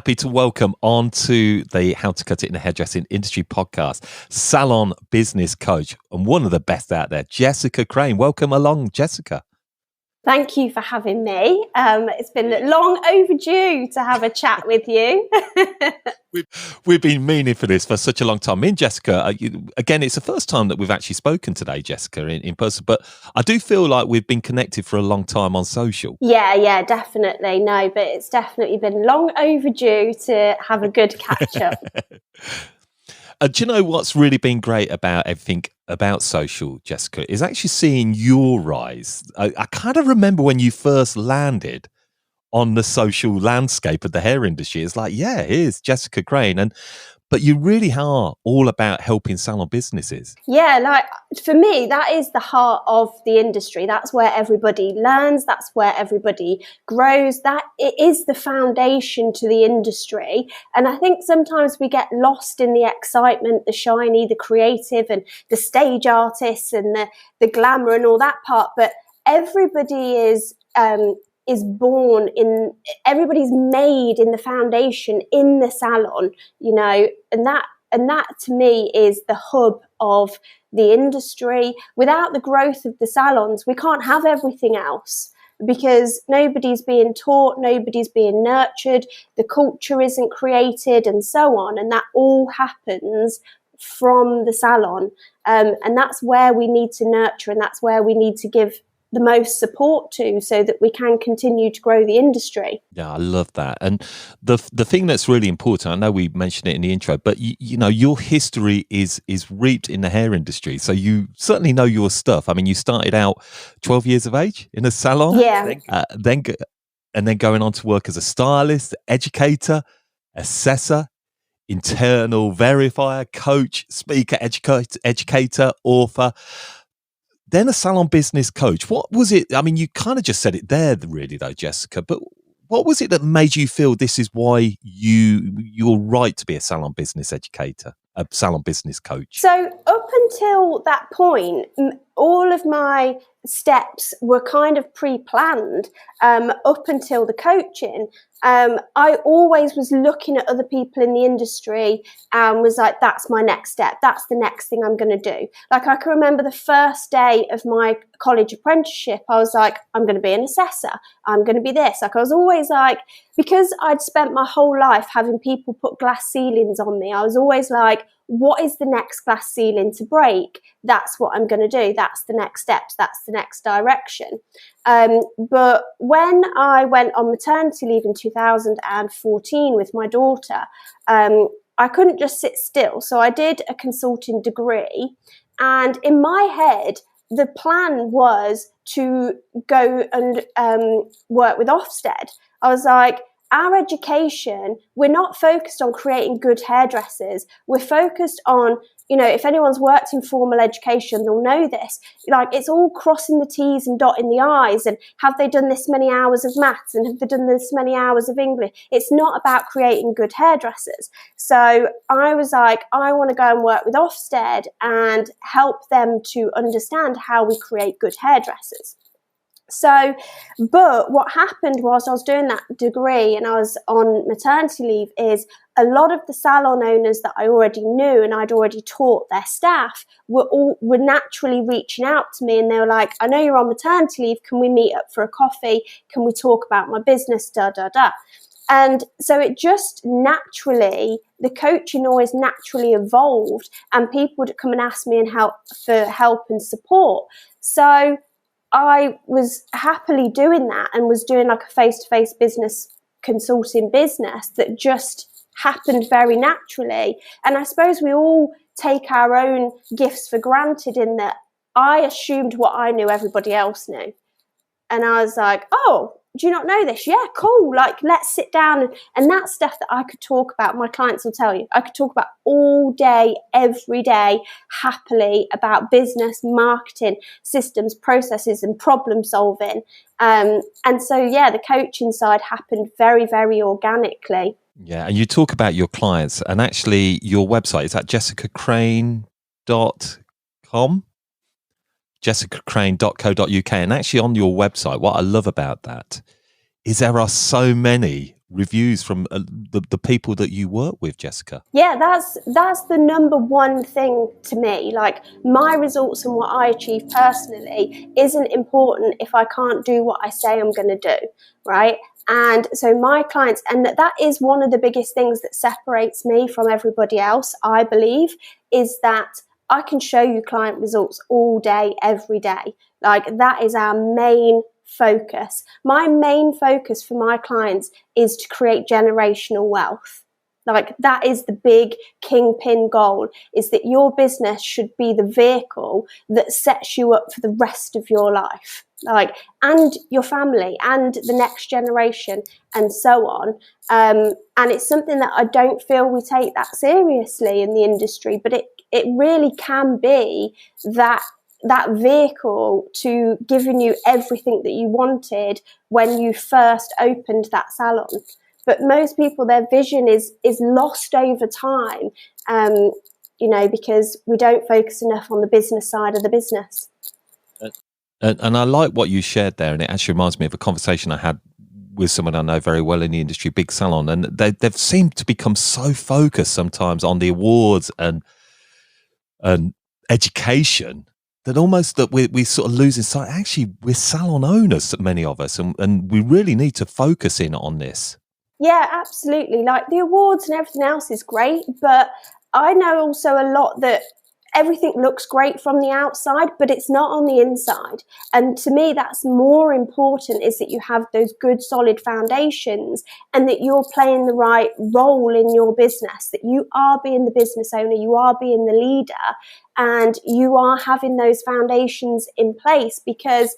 Happy to welcome on to the How to Cut It in the Hairdressing Industry podcast, Salon Business Coach, and one of the best out there, Jessica Crane. Welcome along, Jessica. Thank you for having me. It's been long overdue to have a chat with you. We've been meaning for this for such a long time. Me and Jessica, again, it's the first time that we've actually spoken today, Jessica, in person, but I do feel like we've been connected for a long time on social. Yeah, definitely. No, but it's definitely been long overdue to have a good catch up. Do you know what's really been great about everything about social, Jessica, is actually seeing your rise. I kind of remember when you first landed on the social landscape of the hair industry. It's like, yeah, here's Jessica Crane. But you really are all about helping salon businesses. Yeah, like for me, that is the heart of the industry. That's where everybody learns. That's where everybody grows. That it is the foundation to the industry. And I think sometimes we get lost in the excitement, the shiny, the creative, and the stage artists and the glamour and all that part. But everybody is born in, everybody's made in the foundation in the salon, and that to me is the hub of the industry. Without the growth of the salons, we can't have everything else because nobody's being taught, nobody's being nurtured, the culture isn't created and so on. And that all happens from the salon. And that's where we need to nurture, and that's where we need to give the most support to, so that we can continue to grow the industry. Yeah, I love that. And the thing that's really important, I know we mentioned it in the intro, but you know, your history is reaped in the hair industry. So you certainly know your stuff. I mean, you started out 12 years of age in a salon. Yeah. Then going on to work as a stylist, educator, assessor, internal verifier, coach, speaker, educator, author. Then a salon business coach. What was it? I mean, you kind of just said it there, really, though, Jessica. But what was it that made you feel this is why you're right to be a salon business educator, a salon business coach? So up until that point, all of my steps were kind of pre-planned up until the coaching. I always was looking at other people in the industry and was like, that's my next step. That's the next thing I'm going to do. Like, I can remember the first day of my college apprenticeship, I was like, I'm going to be an assessor. I'm going to be this. Like, I was always like, because I'd spent my whole life having people put glass ceilings on me, I was always like, what is the next glass ceiling to break? That's what I'm going to do. That's the next steps. That's the next direction. But when I went on maternity leave in 2014 with my daughter, I couldn't just sit still. So I did a consulting degree. And in my head, the plan was to go and work with Ofsted. I was like, our education, we're not focused on creating good hairdressers. We're focused on, if anyone's worked in formal education, they'll know this. Like, it's all crossing the T's and dotting the I's, and have they done this many hours of maths, and have they done this many hours of English? It's not about creating good hairdressers. So I was like, I want to go and work with Ofsted and help them to understand how we create good hairdressers. So, but what happened was I was doing that degree and I was on maternity leave, is a lot of the salon owners that I already knew and I'd already taught their staff were naturally reaching out to me, and they were like, I know you're on maternity leave. Can we meet up for a coffee? Can we talk about my business? And so it just naturally, the coaching always naturally evolved, and people would come and ask me for help and support. So I was happily doing that and was doing like a face-to-face business consulting business that just happened very naturally. And I suppose we all take our own gifts for granted, in that I assumed what I knew everybody else knew. And I was like, oh, do you not know this? Yeah, cool. Like, let's sit down. And that's stuff that I could talk about. My clients will tell you, I could talk about all day, every day, happily, about business, marketing, systems, processes, and problem solving. And so, yeah, the coaching side happened very, very organically. Yeah. And you talk about your clients, and actually your website is at jessicacrane.com. jessicacrane.co.uk. And actually on your website, what I love about that is there are so many reviews from the people that you work with, Jessica? Yeah, that's the number one thing to me. Like, my results and what I achieve personally isn't important if I can't do what I say I'm going to do, right? And so my clients, and that is one of the biggest things that separates me from everybody else, I believe, is that I can show you client results all day, every day. Like, that is our main focus. My main focus for my clients is to create generational wealth. Like, that is the big kingpin goal, is that your business should be the vehicle that sets you up for the rest of your life, like, and your family and the next generation and so on. And it's something that I don't feel we take that seriously in the industry, but it really can be that vehicle to giving you everything that you wanted when you first opened that salon. But most people, their vision is lost over time, because we don't focus enough on the business side of the business. And I like what you shared there, and it actually reminds me of a conversation I had with someone I know very well in the industry, Big Salon, and they've seemed to become so focused sometimes on the awards and education that almost that we're sort of losing sight. Actually, we're salon owners, many of us, and we really need to focus in on this. Yeah, absolutely. Like, the awards and everything else is great, but I know also a lot that everything looks great from the outside, but it's not on the inside. And to me, that's more important, is that you have those good, solid foundations and that you're playing the right role in your business, that you are being the business owner, you are being the leader, and you are having those foundations in place. Because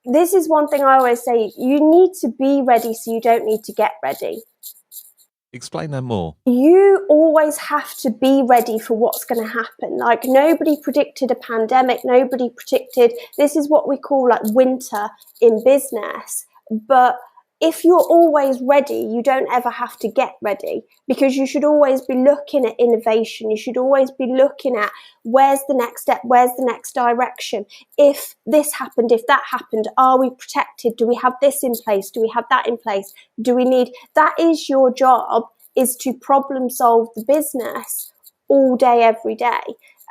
this is one thing I always say, you need to be ready so you don't need to get ready. Explain that more. You always have to be ready for what's going to happen. Like, nobody predicted a pandemic. Nobody predicted, this is what we call like winter in business. But if you're always ready, you don't ever have to get ready, because you should always be looking at innovation. You should always be looking at where's the next step, where's the next direction. If this happened, if that happened, are we protected? Do we have this in place? Do we have that in place? Do we need, that is your job, is to problem solve the business all day, every day.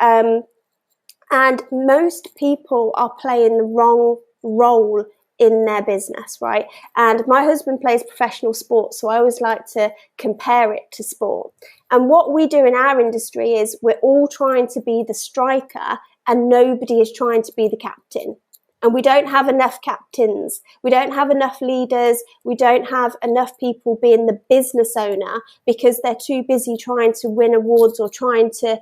And most people are playing the wrong role in their business, right? And my husband plays professional sports, so I always like to compare it to sport. And what we do in our industry is we're all trying to be the striker and nobody is trying to be the captain. And we don't have enough captains. We don't have enough leaders. We don't have enough people being the business owner, because they're too busy trying to win awards or trying to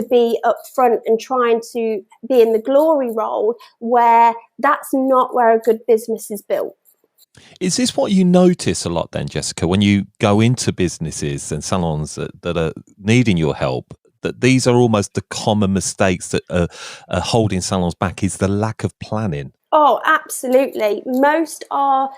be up front and trying to be in the glory role, where that's not where a good business is built. Is this what you notice a lot then, Jessica, when you go into businesses and salons that are needing your help? That these are almost the common mistakes that are holding salons back, is the lack of planning? Oh, absolutely. Most are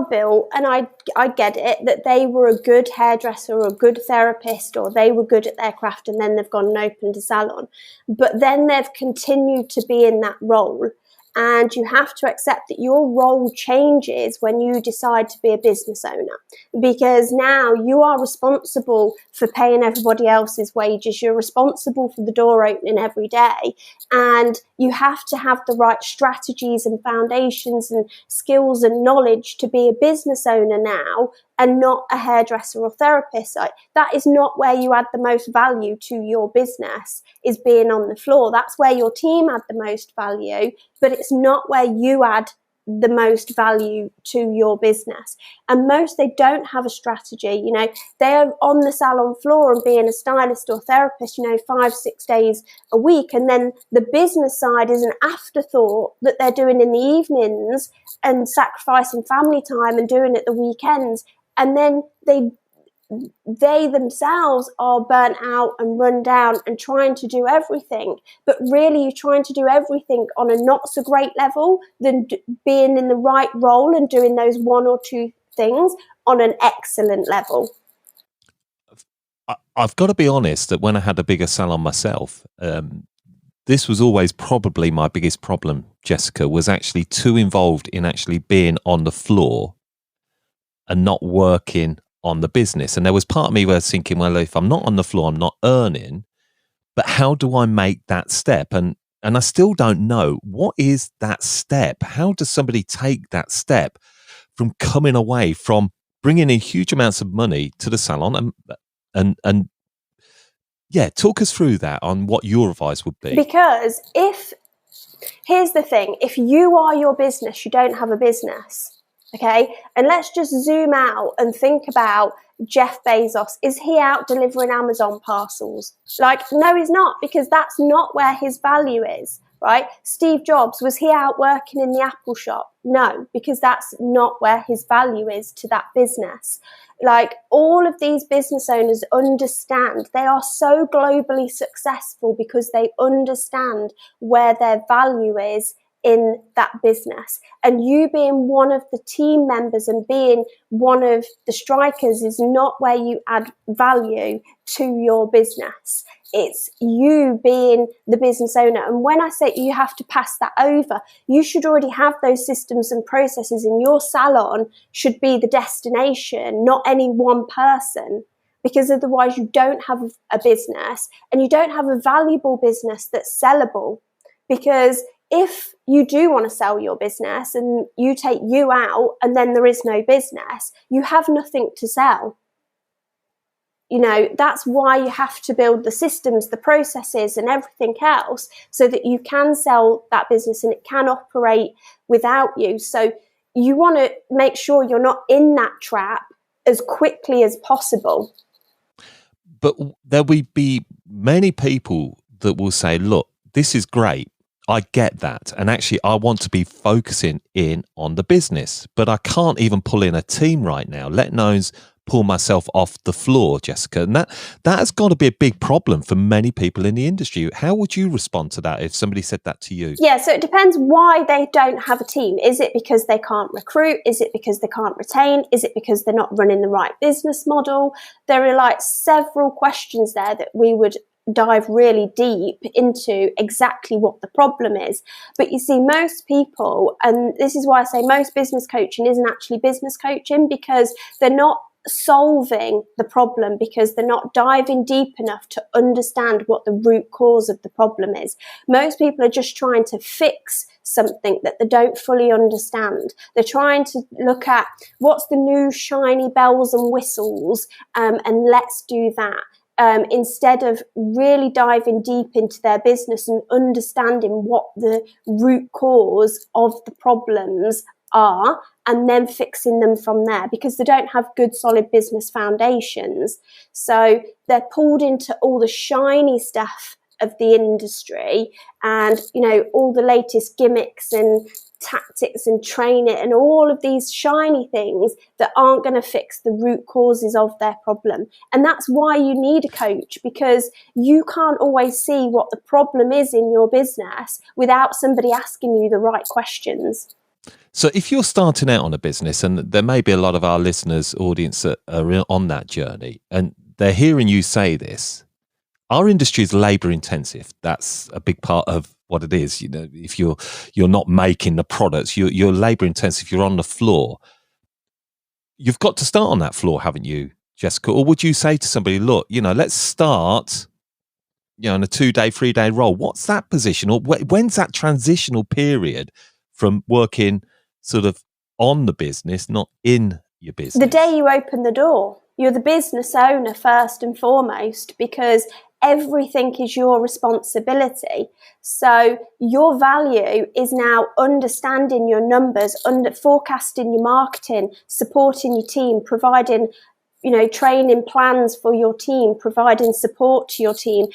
built, and I get it, that they were a good hairdresser or a good therapist, or they were good at their craft, and then they've gone and opened a salon. But then they've continued to be in that role. And you have to accept that your role changes when you decide to be a business owner, because now you are responsible for paying everybody else's wages. You're responsible for the door opening every day, and you have to have the right strategies and foundations and skills and knowledge to be a business owner now, and not a hairdresser or therapist. Like, that is not where you add the most value to your business, is being on the floor. That's where your team add the most value, but it's not where you add the most value to your business. And most, they don't have a strategy. They're on the salon floor and being a stylist or therapist, 5-6 days a week. And then the business side is an afterthought that they're doing in the evenings and sacrificing family time and doing it the weekends. And then they themselves are burnt out and run down and trying to do everything. But really, you're trying to do everything on a not so great level than being in the right role and doing those one or two things on an excellent level. I've got to be honest that when I had a bigger salon myself, this was always probably my biggest problem, Jessica, was actually too involved in actually being on the floor and not working on the business. And there was part of me where I was thinking, well, if I'm not on the floor, I'm not earning, but how do I make that step? And I still don't know, what is that step? How does somebody take that step from coming away from bringing in huge amounts of money to the salon? And yeah, talk us through that on what your advice would be. Because here's the thing, if you are your business, you don't have a business. Okay, and let's just zoom out and think about Jeff Bezos. Is he out delivering Amazon parcels? Like, no, he's not, because that's not where his value is, right? Steve Jobs, was he out working in the Apple shop? No, because that's not where his value is to that business. Like, all of these business owners understand, they are so globally successful because they understand where their value is in that business. And you being one of the team members and being one of the strikers is not where you add value to your business. It's you being the business owner. And when I say you have to pass that over, you should already have those systems and processes, and your salon should be the destination, not any one person. Because otherwise you don't have a business, and you don't have a valuable business that's sellable. Because if you do want to sell your business and you take you out and then there is no business, you have nothing to sell. You know, that's why you have to build the systems, the processes and everything else so that you can sell that business and it can operate without you. So you want to make sure you're not in that trap as quickly as possible. But there will be many people that will say, look, this is great. I get that. And actually, I want to be focusing in on the business, but I can't even pull in a team right now, let alone pull myself off the floor, Jessica. And that has got to be a big problem for many people in the industry. How would you respond to that if somebody said that to you? Yeah, so it depends why they don't have a team. Is it because they can't recruit? Is it because they can't retain? Is it because they're not running the right business model? There are like several questions there that we would dive really deep into exactly what the problem is. But you see, most people, and this is why I say most business coaching isn't actually business coaching, because they're not solving the problem, because they're not diving deep enough to understand what the root cause of the problem is. Most people are just trying to fix something that they don't fully understand. They're trying to look at what's the new shiny bells and whistles, and let's do that. Instead of really diving deep into their business and understanding what the root cause of the problems are, and then fixing them from there, because they don't have good solid business foundations. So they're pulled into all the shiny stuff of the industry and, you know, all the latest gimmicks and tactics and training and all of these shiny things that aren't going to fix the root causes of their problem. And that's why you need a coach, because you can't always see what the problem is in your business without somebody asking you the right questions. So if you're starting out on a business, and there may be a lot of our listeners, audience that are on that journey, and they're hearing you say this, our industry is labor intensive. That's a big part of what it is. You know, if you're not making the products, you're labor intensive. You're on the floor. You've got to start on that floor, haven't you, Jessica? Or would you say to somebody, look, you know, let's start, you know, in a 2-day, 3-day role. What's that position? Or when's that transitional period from working sort of on the business, not in your business? The day you open the door. You're the business owner first and foremost, because everything is your responsibility. So your value is now understanding your numbers, forecasting your marketing, supporting your team, providing, you know, training plans for your team, providing support to your team,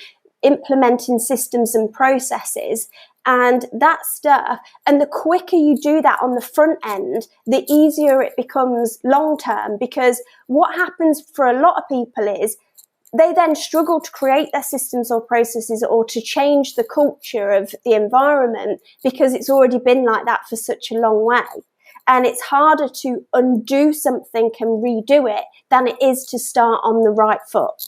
implementing systems and processes and that stuff. And the quicker you do that on the front end, the easier it becomes long term, because what happens for a lot of people is they then struggle to create their systems or processes or to change the culture of the environment, because it's already been like that for such a long way. And it's harder to undo something and redo it than it is to start on the right foot.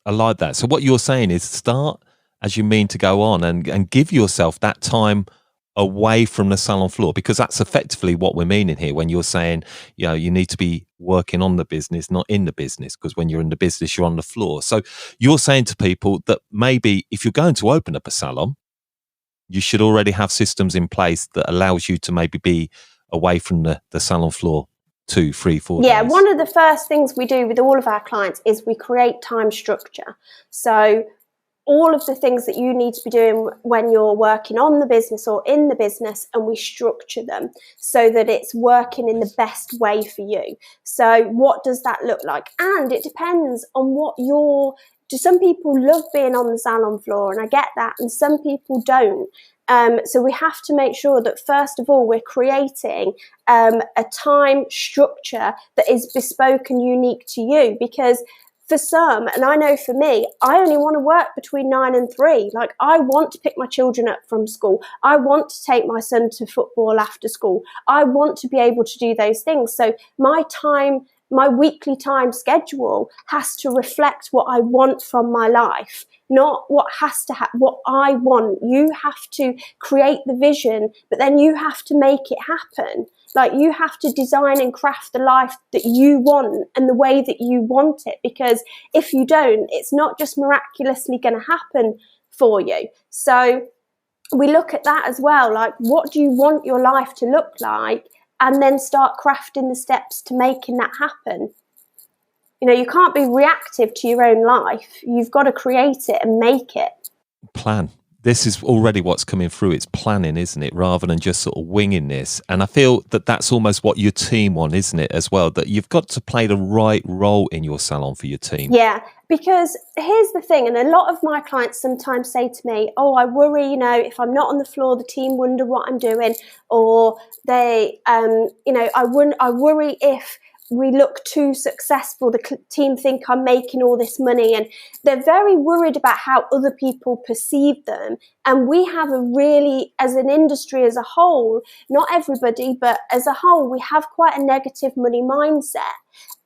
I like that. So what you're saying is start as you mean to go on, and give yourself that time away from the salon floor? Because that's effectively what we're meaning here when you're saying, you need to be working on the business, not in the business, because when you're in the business, you're on the floor. So you're saying to people that maybe if you're going to open up a salon, you should already have systems in place that allows you to maybe be away from the salon floor 2, 3, 4 days. Yeah, one of the first things we do with all of our clients is we create time structure. So all of the things that you need to be doing when you're working on the business or in the business, and we structure them so that it's working in the best way for you. So what does that look like? And it depends on some people love being on the salon floor, and I get that, and some people don't. So we have to make sure that, first of all, we're creating a time structure that is bespoke and unique to you, because for some, and I know for me, I only want to work between 9 and 3. Like, I want to pick my children up from school. I want to take my son to football after school. I want to be able to do those things. So my weekly time schedule has to reflect what I want from my life, not what has to what I want. You have to create the vision, but then you have to make it happen. Like, you have to design and craft the life that you want and the way that you want it, because if you don't, it's not just miraculously going to happen for you. So we look at that as well. Like, what do you want your life to look like? And then start crafting the steps to making that happen. You can't be reactive to your own life. You've got to create it and make it. Plan. This is already what's coming through. It's planning, isn't it? Rather than just sort of winging this. And I feel that that's almost what your team want, isn't it, as well? That you've got to play the right role in your salon for your team. Yeah, because here's the thing. And a lot of my clients sometimes say to me, oh, I worry, if I'm not on the floor, the team wonder what I'm doing. Or they, I worry if we look too successful, the team think I'm making all this money, and they're very worried about how other people perceive them. And we have as an industry as a whole, not everybody, but as a whole, we have quite a negative money mindset.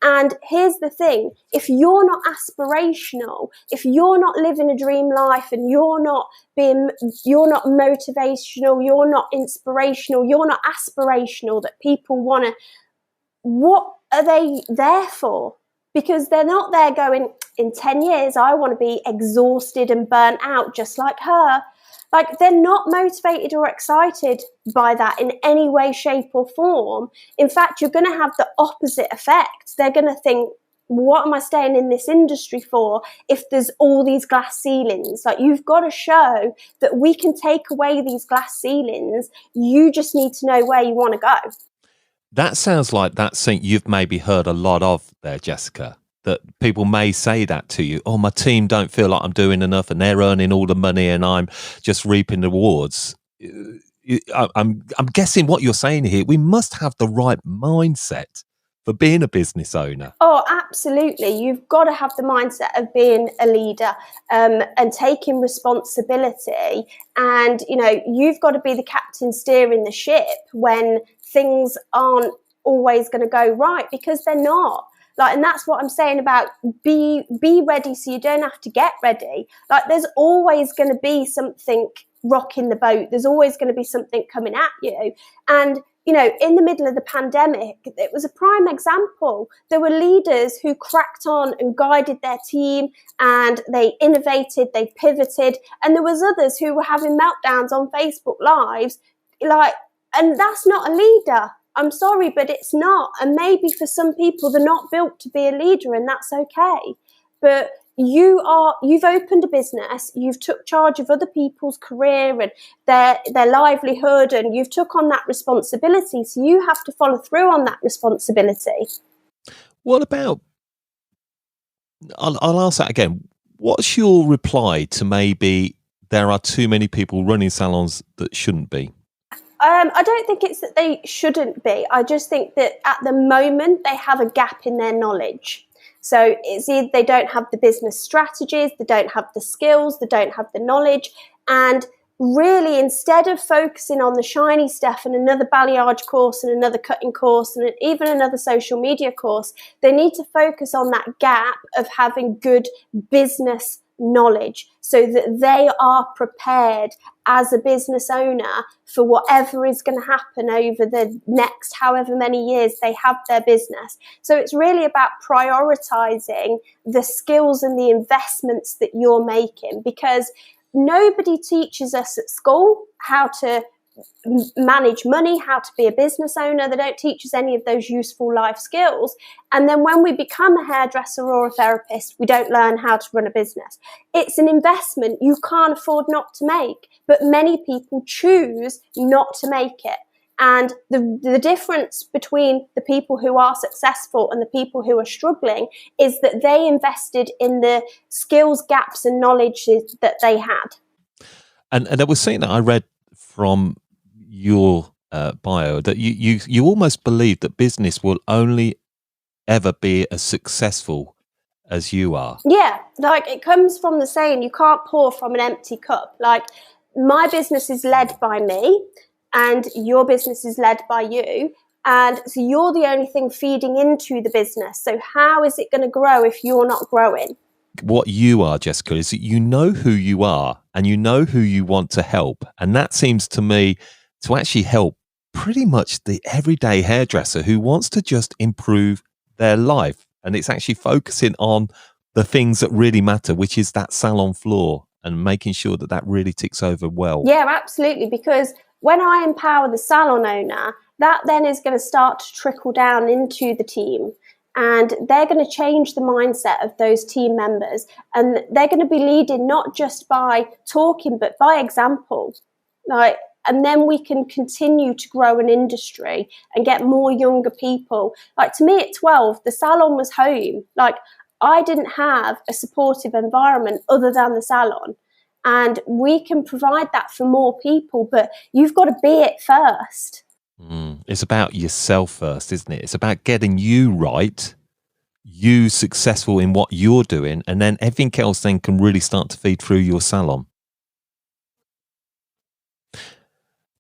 And here's the thing, if you're not aspirational, if you're not living a dream life, and you're not motivational, you're not inspirational, you're not aspirational, that people want to, what are they there for? Because they're not there going, in 10 years, I want to be exhausted and burnt out just like her. Like, they're not motivated or excited by that in any way, shape or form. In fact, you're going to have the opposite effect. They're going to think, what am I staying in this industry for if there's all these glass ceilings? Like, you've got to show that we can take away these glass ceilings. You just need to know where you want to go. That sounds like that's something you've maybe heard a lot of there, Jessica, that people may say that to you. Oh, my team don't feel like I'm doing enough, and they're earning all the money and I'm just reaping the rewards. I'm guessing what you're saying here, we must have the right mindset for being a business owner. Oh, absolutely. You've got to have the mindset of being a leader and taking responsibility. And, you've got to be the captain steering the ship when things aren't always going to go right, because they're not. Like, and that's what I'm saying about be ready so you don't have to get ready. Like, there's always going to be something rocking the boat. There's always going to be something coming at you. And in the middle of the pandemic, it was a prime example. There were leaders who cracked on and guided their team, and they innovated, they pivoted, and there was others who were having meltdowns on Facebook Lives, and that's not a leader. I'm sorry, but it's not. And maybe for some people, they're not built to be a leader, and that's okay. But you've opened a business, you've took charge of other people's career and their livelihood, and you've took on that responsibility. So you have to follow through on that responsibility. What about, I'll ask that again. What's your reply to maybe there are too many people running salons that shouldn't be? I don't think it's that they shouldn't be. I just think that at the moment they have a gap in their knowledge. So it's either they don't have the business strategies, they don't have the skills, they don't have the knowledge. And really, instead of focusing on the shiny stuff and another balayage course and another cutting course and even another social media course, they need to focus on that gap of having good business knowledge so that they are prepared as a business owner for whatever is going to happen over the next however many years they have their business. So it's really about prioritizing the skills and the investments that you're making, because nobody teaches us at school how to manage money, how to be a business owner. They don't teach us any of those useful life skills. And then when we become a hairdresser or a therapist, we don't learn how to run a business. It's an investment you can't afford not to make, but many people choose not to make it. And the difference between the people who are successful and the people who are struggling is that they invested in the skills gaps and knowledge that they had. And there was something that I read from your bio that you almost believe that business will only ever be as successful as you are. Yeah, like it comes from the saying, you can't pour from an empty cup. Like, my business is led by me and your business is led by you. And so you're the only thing feeding into the business. So how is it going to grow if you're not growing? What you are, Jessica, is that you know who you are and you know who you want to help. And that seems to me to actually help pretty much the everyday hairdresser who wants to just improve their life. And it's actually focusing on the things that really matter, which is that salon floor, and making sure that that really ticks over well. Yeah, absolutely. Because when I empower the salon owner, that then is going to start to trickle down into the team. And they're going to change the mindset of those team members. And they're going to be leading not just by talking, but by example. And then we can continue to grow an industry and get more younger people. Like, to me at 12, the salon was home. Like, I didn't have a supportive environment other than the salon. And we can provide that for more people, but you've got to be it first. It's about yourself first, isn't it? It's about getting you right, you successful in what you're doing, and then everything else then can really start to feed through your salon.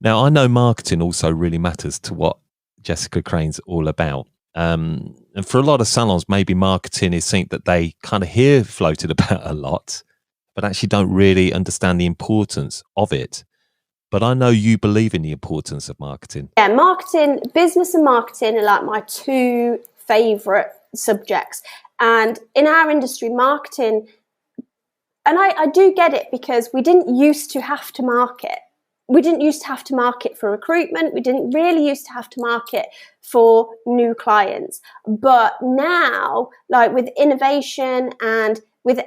Now, I know marketing also really matters to what Jessica Crane's all about. And for a lot of salons, maybe marketing is something that they kind of hear floated about a lot, but actually don't really understand the importance of it. But I know you believe in the importance of marketing. Yeah, marketing, business and marketing are like my two favourite subjects. And in our industry, marketing, and I do get it, because we didn't used to have to market. We didn't used to have to market for recruitment. We didn't really used to have to market for new clients. But now, like with innovation and with,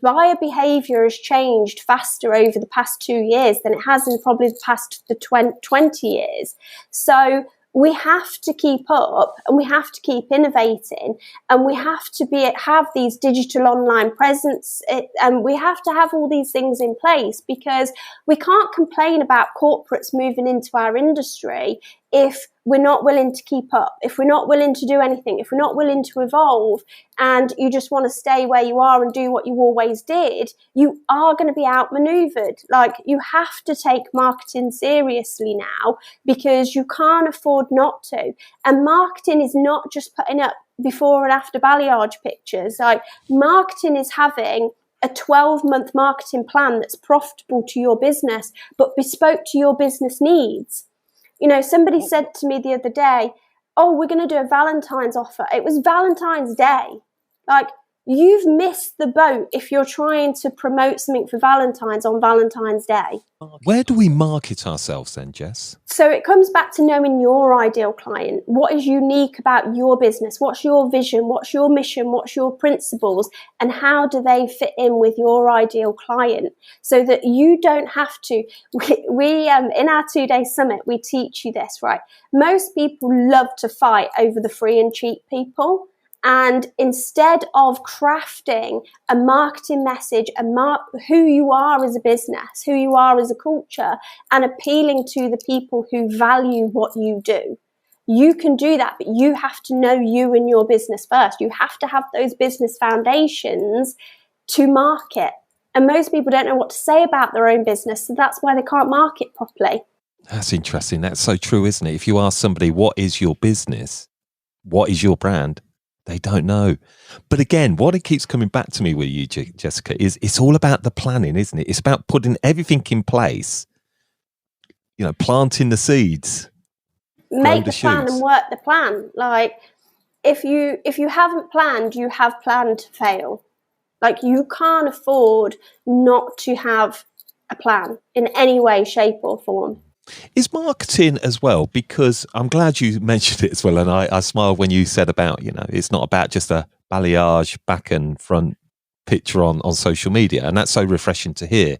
buyer behaviour has changed faster over the past 2 years than it has in probably the past 20 years. So we have to keep up, and we have to keep innovating, and we have to have these digital online presence, and we have to have all these things in place, because we can't complain about corporates moving into our industry if we're not willing to keep up, if we're not willing to do anything, if we're not willing to evolve, and you just want to stay where you are and do what you always did, you are going to be outmaneuvered. Like, you have to take marketing seriously now, because you can't afford not to. And marketing is not just putting up before and after balayage pictures. Like, marketing is having a 12-month marketing plan that's profitable to your business, but bespoke to your business needs. Somebody said to me the other day, oh, we're going to do a Valentine's offer. It was Valentine's Day. Like, you've missed the boat if you're trying to promote something for Valentine's on Valentine's Day. Where do we market ourselves then, Jess? So it comes back to knowing your ideal client. What is unique about your business? What's your vision? What's your mission? What's your principles? And how do they fit in with your ideal client? So that you don't have to. We in our 2-day summit, we teach you this, right? Most people love to fight over the free and cheap people. And instead of crafting a marketing message, who you are as a business, who you are as a culture, and appealing to the people who value what you do, you can do that, but you have to know you and your business first. You have to have those business foundations to market. And most people don't know what to say about their own business, so that's why they can't market properly. That's interesting. That's so true, isn't it? If you ask somebody, what is your business? What is your brand? They don't know. But again, what it keeps coming back to me with you, Jessica, is it's all about the planning, isn't it? It's about putting everything in place, planting the seeds, Make the plan and work the plan. Like, if you haven't planned, you have planned to fail. Like, you can't afford not to have a plan in any way, shape or form. Is marketing as well, because I'm glad you mentioned it as well, and I smiled when you said about, it's not about just a balayage back and front picture on social media, and that's so refreshing to hear,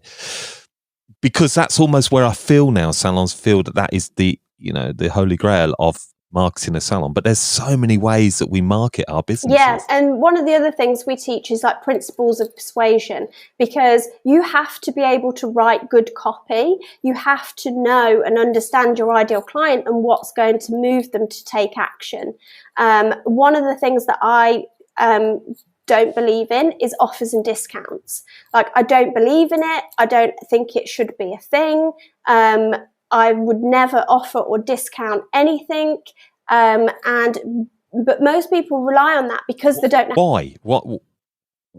because that's almost where I feel now salons feel that is the holy grail of marketing a salon. But there's so many ways that we market our businesses. Yes, and one of the other things we teach is like principles of persuasion, because you have to be able to write good copy. You have to know and understand your ideal client and what's going to move them to take action. One of the things that I don't believe in is offers and discounts. Like, I don't believe in it. I don't think it should be a thing. I would never offer or discount anything. But most people rely on that because they don't know. Why?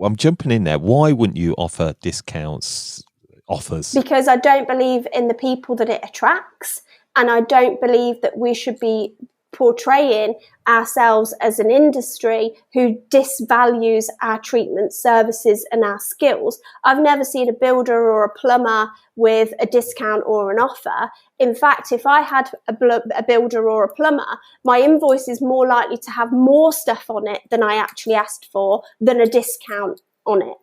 I'm jumping in there. Why wouldn't you offer discounts, offers? Because I don't believe in the people that it attracts, and I don't believe that we should be portraying ourselves as an industry who disvalues our treatment services and our skills. I've never seen a builder or a plumber with a discount or an offer. In fact, if I had a builder or a plumber, my invoice is more likely to have more stuff on it than I actually asked for than a discount on it.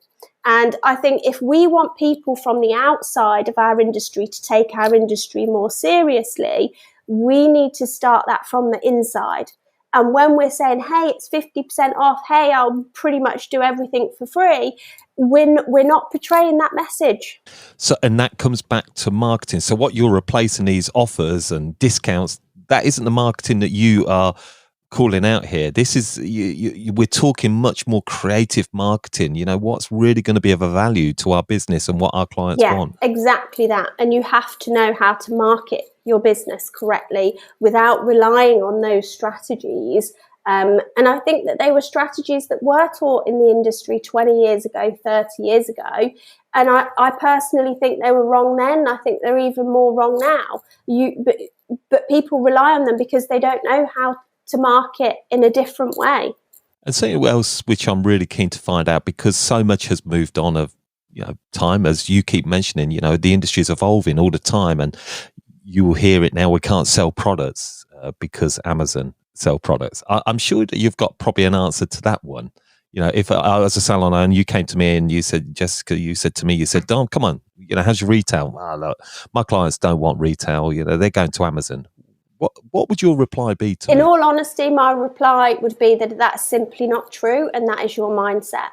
And I think if we want people from the outside of our industry to take our industry more seriously, we need to start that from the inside. And when we're saying, hey, it's 50% off, hey, I'll pretty much do everything for free, we're not portraying that message. So, and that comes back to marketing. So what you're replacing these offers and discounts, that isn't the marketing that you are calling out here. This is, we're talking much more creative marketing, what's really going to be of a value to our business and what our clients want. Yeah, exactly that. And you have to know how to market your business correctly without relying on those strategies. And I think that they were strategies that were taught in the industry 20 years ago, 30 years ago. And I personally think they were wrong then. I think they're even more wrong now. But people rely on them because they don't know how to market in a different way. And something else which I'm really keen to find out, because so much has moved on of time, as you keep mentioning, the industry is evolving all the time, and you will hear it now. We can't sell products because Amazon sell products. I'm sure that you've got probably an answer to that one. If I was a salon owner and you came to me and you said, Jessica, you said, Don, come on, how's your retail? Look, my clients don't want retail. They're going to Amazon. What would your reply be to me? In all honesty, my reply would be that that's simply not true, and that is your mindset.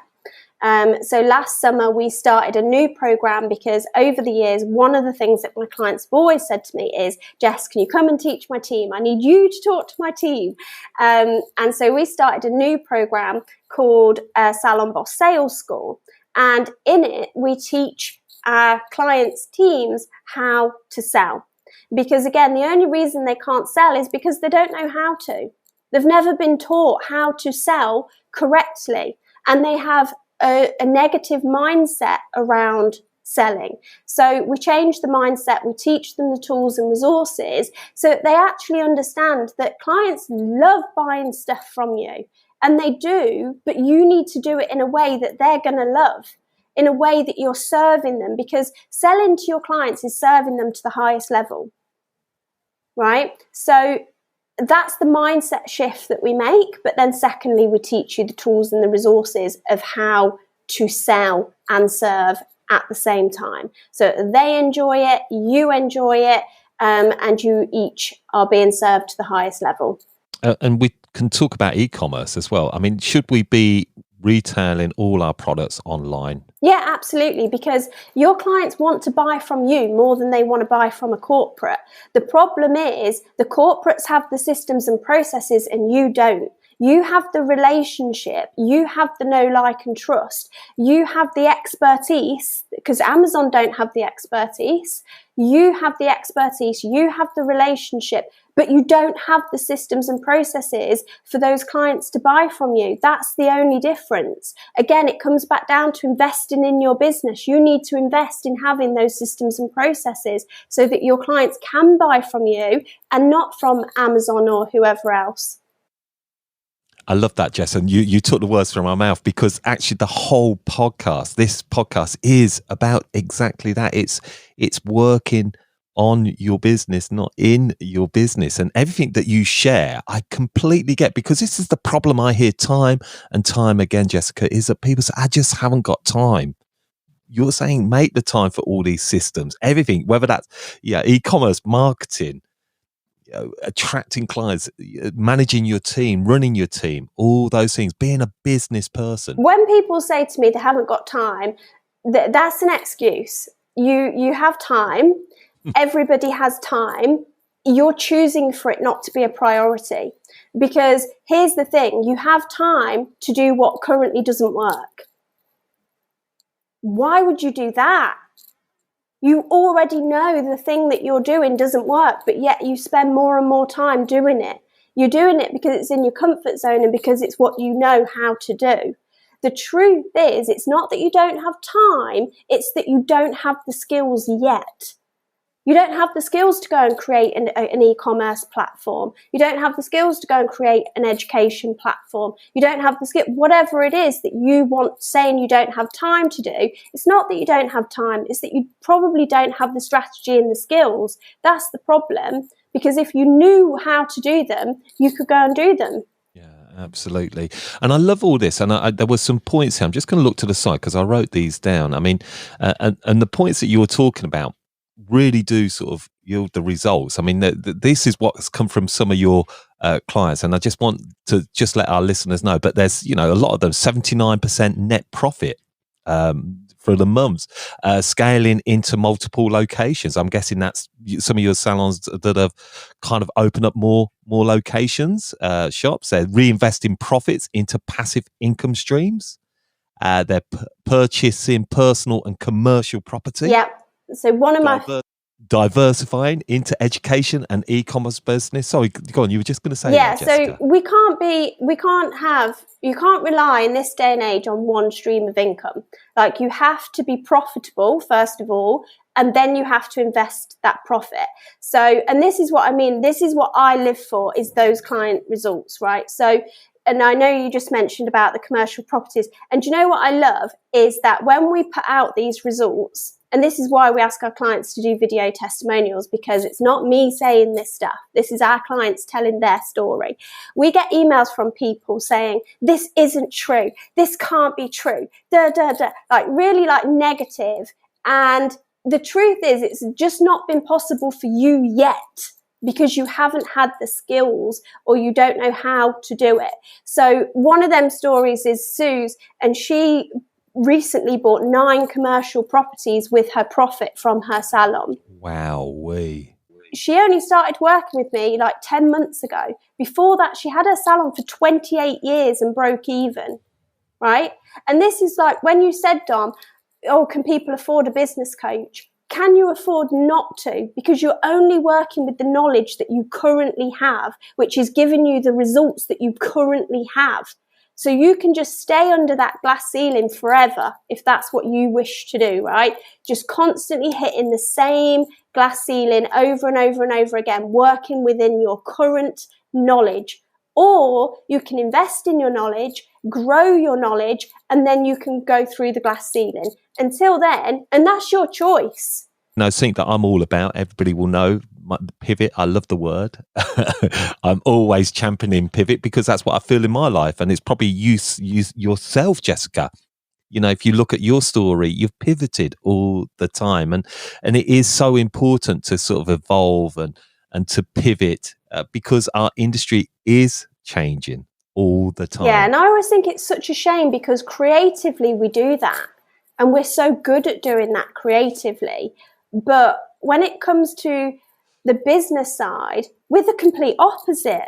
So last summer we started a new program because over the years, one of the things that my clients have always said to me is, Jess, can you come and teach my team? I need you to talk to my team. And so we started a new program called Salon Boss Sales School. And in it, we teach our clients' teams how to sell. Because again, the only reason they can't sell is because they don't know how to. They've never been taught how to sell correctly, and they have a negative mindset around selling. So we change the mindset, we teach them the tools and resources so that they actually understand that clients love buying stuff from you, and they do, but you need to do it in a way that they're going to love, in a way that you're serving them, because selling to your clients is serving them to the highest level. Right? So that's the mindset shift that we make. But then secondly, we teach you the tools and the resources of how to sell and serve at the same time. So they enjoy it, you enjoy it, and you each are being served to the highest level. And we can talk about e-commerce as well. I mean, should we be retailing all our products online? Yeah, absolutely, because your clients want to buy from you more than they want to buy from a corporate. The problem is the corporates have the systems and processes and you don't. You have the relationship, you have the know, like and trust, you have the expertise, because Amazon don't have the expertise. You have the expertise, you have the relationship, but you don't have the systems and processes for those clients to buy from you. That's the only difference. Again, it comes back down to investing in your business. You need to invest in having those systems and processes so that your clients can buy from you and not from Amazon or whoever else. I love that, Jess. And you took the words from my mouth, because actually this podcast is about exactly that. It's working on your business, not in your business. And everything that you share, I completely get, because this is the problem I hear time and time again, Jessica, is that people say, I just haven't got time. You're saying make the time for all these systems, everything, whether that's e-commerce, marketing, attracting clients, managing your team, running your team, all those things, being a business person. When people say to me they haven't got time, that's an excuse. You have time. Everybody has time. You're choosing for it not to be a priority. Because here's the thing, you have time to do what currently doesn't work. Why would you do that? You already know the thing that you're doing doesn't work, but yet you spend more and more time doing it. You're doing it because it's in your comfort zone and because it's what you know how to do. The truth is, it's not that you don't have time, it's that you don't have the skills yet. You don't have the skills to go and create an e-commerce platform. You don't have the skills to go and create an education platform. You don't have the skill, whatever it is that you want, saying you don't have time to do. It's not that you don't have time. It's that you probably don't have the strategy and the skills. That's the problem. Because if you knew how to do them, you could go and do them. Yeah, absolutely. And I love all this. And there were some points here. I'm just going to look to the side because I wrote these down. I mean, and the points that you were talking about really do sort of yield the results. I mean, this is what's come from some of your clients, and I just want to just let our listeners know. But there's, a lot of them, 79% net profit for the months, scaling into multiple locations. I'm guessing that's some of your salons that have kind of opened up more locations, shops. They're reinvesting profits into passive income streams. They're purchasing personal and commercial property. Yeah. So one of my diversifying into education and e-commerce business. Sorry, go on. You were just going to say that, Jessica. So you can't rely in this day and age on one stream of income. Like, you have to be profitable first of all, and then you have to invest that profit. So, and this is what I mean. This is what I live for, is those client results, right? So, and I know you just mentioned about the commercial properties. And do you know what I love is that when we put out these results, and this is why we ask our clients to do video testimonials, because it's not me saying this stuff. This is our clients telling their story. We get emails from people saying, this isn't true. This can't be true. Like really like negative. And the truth is, it's just not been possible for you yet, because you haven't had the skills or you don't know how to do it. So one of them stories is Sue's, and she recently bought 9 commercial properties with her profit from her salon. Wow. She only started working with me like 10 months ago. Before that, she had her salon for 28 years and broke even, right? And this is like when you said, Dom, oh, can people afford a business coach? Can you afford not to? Because you're only working with the knowledge that you currently have, which is giving you the results that you currently have. So you can just stay under that glass ceiling forever if that's what you wish to do, right? Just constantly hitting the same glass ceiling over and over and over again, working within your current knowledge. Or you can invest in your knowledge, grow your knowledge, and then you can go through the glass ceiling. Until then, and that's your choice. No, something that I'm all about, everybody will know, pivot. I love the word. I'm always championing pivot because that's what I feel in my life. And it's probably you yourself, Jessica. If you look at your story, you've pivoted all the time. And it is so important to sort of evolve and to pivot because our industry is changing all the time. Yeah, and I always think it's such a shame because creatively we do that. And we're so good at doing that creatively. But when it comes to the business side, we're the complete opposite.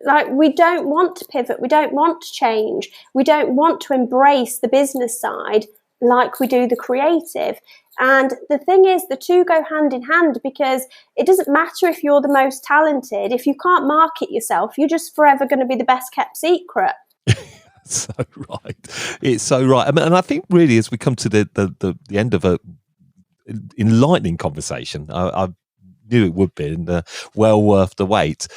Like, we don't want to pivot. We don't want to change. We don't want to embrace the business side like we do the creative. And the thing is, the two go hand in hand, because it doesn't matter if you're the most talented. If you can't market yourself, you're just forever going to be the best kept secret. So right. It's so right. I mean, and I think really as we come to the end of a enlightening conversation, I knew it would be, and well worth the wait.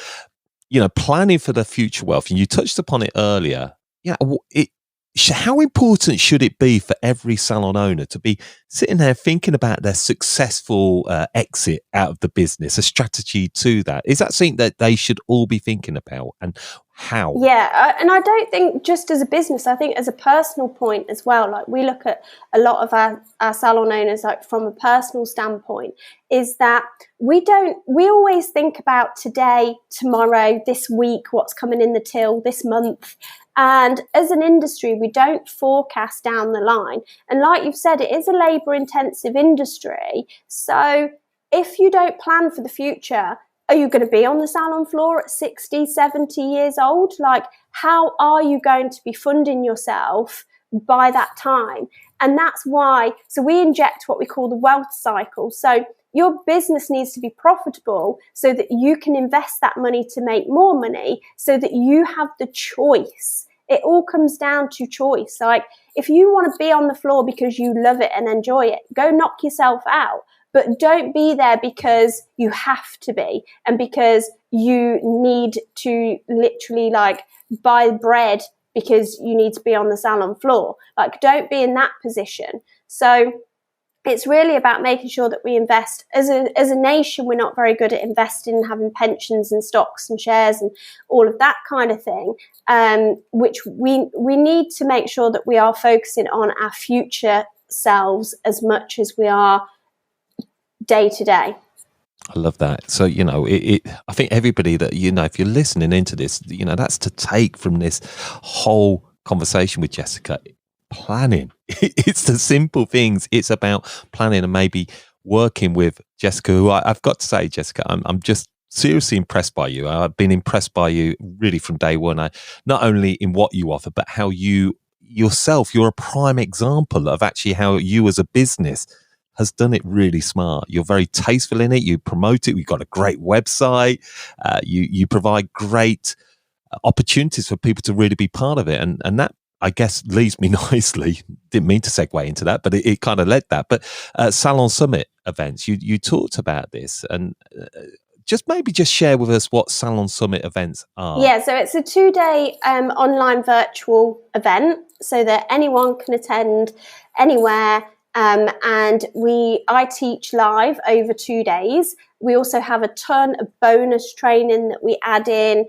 Planning for the future wealth, and you touched upon it earlier. How important should it be for every salon owner to be sitting there thinking about their successful exit out of the business, a strategy to that? Is that something that they should all be thinking about, and how? Yeah, and I don't think just as a business, I think as a personal point as well. Like, we look at a lot of our salon owners, like from a personal standpoint, is that we always think about today, tomorrow, this week, what's coming in the till this month. And as an industry, we don't forecast down the line. And like you've said, it is a labour intensive industry. So if you don't plan for the future, are you going to be on the salon floor at 60, 70 years old? Like, how are you going to be funding yourself by that time? And that's why, so we inject what we call the wealth cycle. So your business needs to be profitable so that you can invest that money to make more money, so that you have the choice. It all comes down to choice. Like, if you want to be on the floor because you love it and enjoy it, go knock yourself out. But don't be there because you have to be, and because you need to literally like buy bread because you need to be on the salon floor. Like, don't be in that position. So it's really about making sure that we invest. As a nation, we're not very good at investing and having pensions and stocks and shares and all of that kind of thing, which we need to make sure that we are focusing on our future selves as much as we are day to day. I love that. So, I think everybody that, if you're listening into this, that's to take from this whole conversation with Jessica. Planning. It's the simple things. It's about planning, and maybe working with Jessica, who I've got to say, Jessica, I'm just seriously impressed by you. I've been impressed by you really from day one. Not only in what you offer, but how you yourself, you're a prime example of actually how you as a business has done it really smart. You're very tasteful in it. You promote it. You've got a great website. You provide great opportunities for people to really be part of it. And that, I guess, leads me nicely. Didn't mean to segue into that, but it kind of led that. But Salon Summit events, you talked about this, and just share with us what Salon Summit events are. Yeah, so it's a 2-day online virtual event, so that anyone can attend anywhere. And I teach live over 2 days. We also have a ton of bonus training that we add in.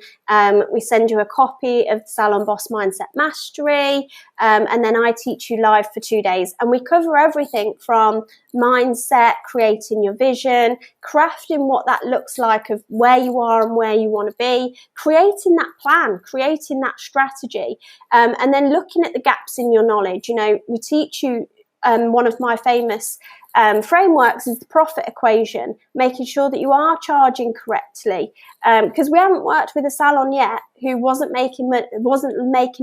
We send you a copy of the Salon Boss Mindset Mastery, and then I teach you live for 2 days. And we cover everything from mindset, creating your vision, crafting what that looks like of where you are and where you want to be, creating that plan, creating that strategy, and then looking at the gaps in your knowledge. We teach you one of my famous frameworks is the profit equation, making sure that you are charging correctly, because we haven't worked with a salon yet who wasn't making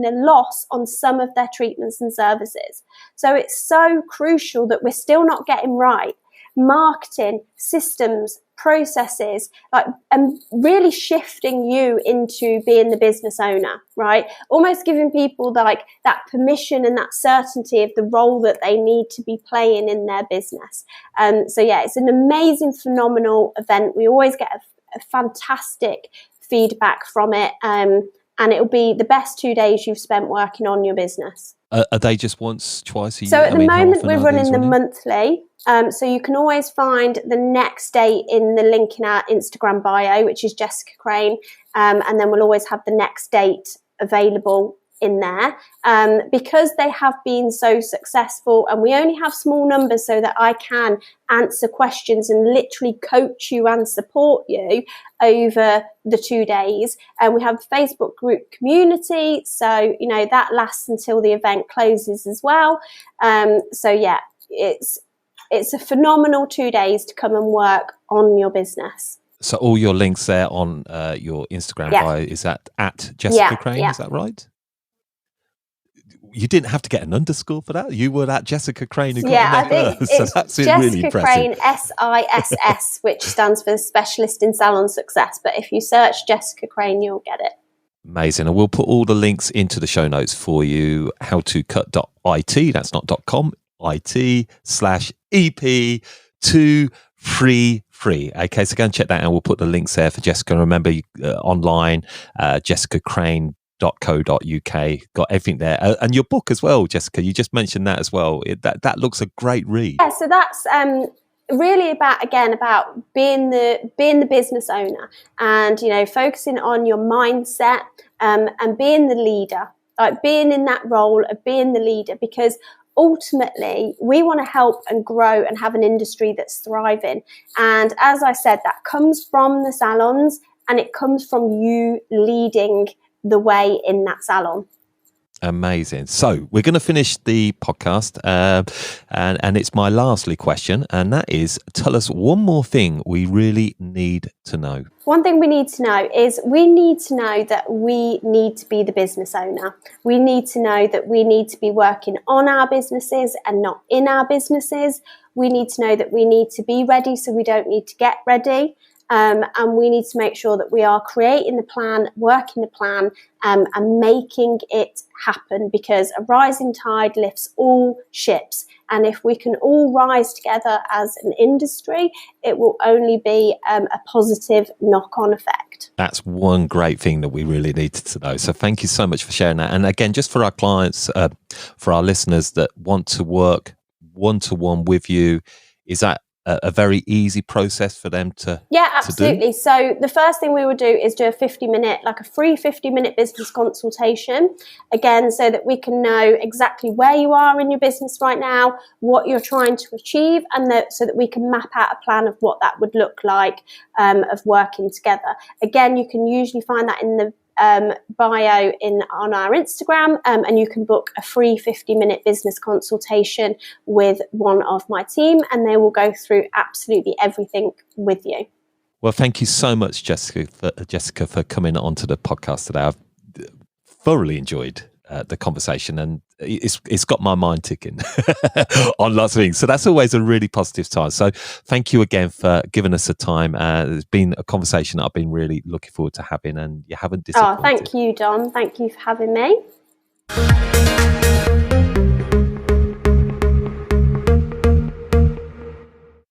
a loss on some of their treatments and services. So it's so crucial that we're still not getting right marketing, systems, processes, and really shifting you into being the business owner, right? Almost giving people that permission and that certainty of the role that they need to be playing in their business. So yeah, it's an amazing, phenomenal event. We always get a fantastic feedback from it, and it'll be the best 2 days you've spent working on your business. Are they just once, twice a year? So at the moment, we're running them monthly. So you can always find the next date in the link in our Instagram bio, which is Jessica Crane. And then we'll always have the next date available in there, because they have been so successful, and we only have small numbers so that I can answer questions and literally coach you and support you over the 2 days. And we have a Facebook group community, so that lasts until the event closes as well. So yeah, it's a phenomenal 2 days to come and work on your business. So all your links there on your Instagram bio is at Jessica Crane, is that right? you didn't have to get an underscore for that. You were that Jessica Crane who got Yeah, in I there think first. So it's that's Jessica really impressive. Crane SISS, which stands for Specialist in Salon Success. But if you search Jessica Crane, you'll get it. Amazing. And we'll put all the links into the show notes for you. howtocut.it, that's not .com, IT/EP233. Okay, so go and check that out. We'll put the links there for Jessica. Remember, online, jessicacrane.co.uk, got everything there. And your book as well, Jessica, you just mentioned that as well. That looks a great read. Yeah, so that's really about being the business owner, and focusing on your mindset, and being the leader, like being in that role of being the leader, because ultimately we want to help and grow and have an industry that's thriving. And as I said, that comes from the salons, and it comes from you leading the way in that salon. Amazing. So we're going to finish the podcast, and it's my lastly question, and that is, tell us one more thing we really need to know. One thing we need to know is we need to know that we need to be the business owner. We need to know that we need to be working on our businesses and not in our businesses. We need to know that we need to be ready so we don't need to get ready. And we need to make sure that we are creating the plan, working the plan, and making it happen, because a rising tide lifts all ships. And if we can all rise together as an industry, it will only be a positive knock-on effect. That's one great thing that we really needed to know. So thank you so much for sharing that. And again, just for our clients, for our listeners that want to work one-to-one with you, is that a very easy process for them to absolutely. To So the first thing we would do is do a free 50-minute business consultation, again, so that we can know exactly where you are in your business right now, what you're trying to achieve, and so that we can map out a plan of what that would look like, of working together. Again, you can usually find that in the bio on our Instagram, and you can book a free 50-minute business consultation with one of my team, and they will go through absolutely everything with you. Well, thank you so much, Jessica, for coming onto the podcast today. I've thoroughly enjoyed the conversation, and it's got my mind ticking on lots of things. So that's always a really positive time. So thank you again for giving us the time. It's been a conversation that I've been really looking forward to having, and you haven't disappointed. Oh, thank you, Dom. Thank you for having me.